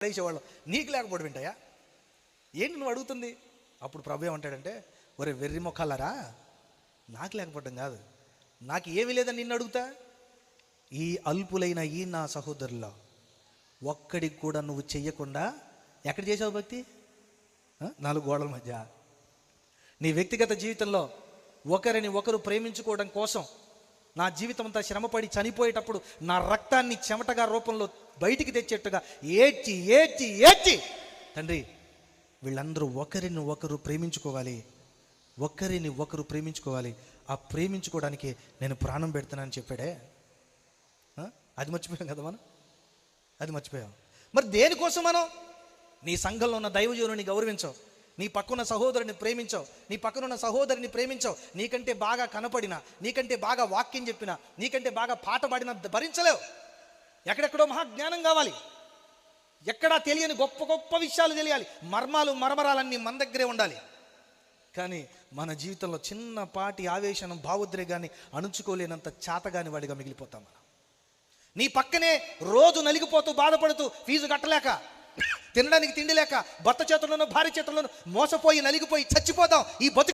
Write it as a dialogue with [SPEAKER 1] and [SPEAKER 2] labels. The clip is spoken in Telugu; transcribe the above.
[SPEAKER 1] పడేసేవాళ్ళం, నీకు లేకపోవడం ఏంటయ్యా, ఏంటి నువ్వు అడుగుతుంది? అప్పుడు ప్రభు ఏమంటాడంటే, ఒరే వెర్రి మొక్కలారా, నాకు లేకపోవడం కాదు, నాకు ఏమీ లేదని నిన్ను అడుగుతా. ఈ అల్పులైన ఈ నా సహోదరుల్లో ఒక్కడికి కూడా నువ్వు చెయ్యకుండా ఎక్కడ చేసావు భక్తి? 4 గోడల మధ్య. నీ వ్యక్తిగత జీవితంలో ఒకరిని ఒకరు ప్రేమించుకోవడం కోసం నా జీవితం అంతా శ్రమపడి చనిపోయేటప్పుడు నా రక్తాన్ని చెమటగా రూపంలో బయటికి తెచ్చేట్టుగా ఏడ్చి ఏడ్చి ఏడ్చి, తండ్రి వీళ్ళందరూ ఒకరిని ఒకరు ప్రేమించుకోవాలి, ఒకరిని ఒకరు ప్రేమించుకోవాలి, ఆ ప్రేమించుకోవడానికి నేను ప్రాణం పెడుతున్నానని చెప్పాడే. అది మర్చిపోయాం కదా మనం, అది మర్చిపోయాం. మరి దేనికోసం మనం? నీ సంఘంలో ఉన్న దైవజనుని గౌరవించవు, నీ పక్కన సహోదరుని ప్రేమించవు, నీ పక్కనున్న సహోదరిని ప్రేమించవు, నీకంటే బాగా కనపడినా, నీకంటే బాగా వాక్యం చెప్పినా, నీకంటే బాగా పాట పాడినా భరించలేవు. ఎక్కడెక్కడో మహాజ్ఞానం కావాలి, ఎక్కడా తెలియని గొప్ప గొప్ప విషయాలు తెలియాలి, మర్మరాలన్నీ మన దగ్గరే ఉండాలి. కానీ మన జీవితంలో చిన్నపాటి ఆవేశం భావోద్రేగాన్ని అణుచుకోలేనంత చాతగాని వాడిగా మిగిలిపోతాం మనం. నీ పక్కనే రోజు నలిగిపోతూ బాధపడుతూ, ఫీజు కట్టలేక, తినడానికి తిండి లేక, భర్త చేతుల్లోనూ భార్య చేతుల్లోనూ మోసపోయి నలిగిపోయి చచ్చిపోదాం. ఈ బతుకు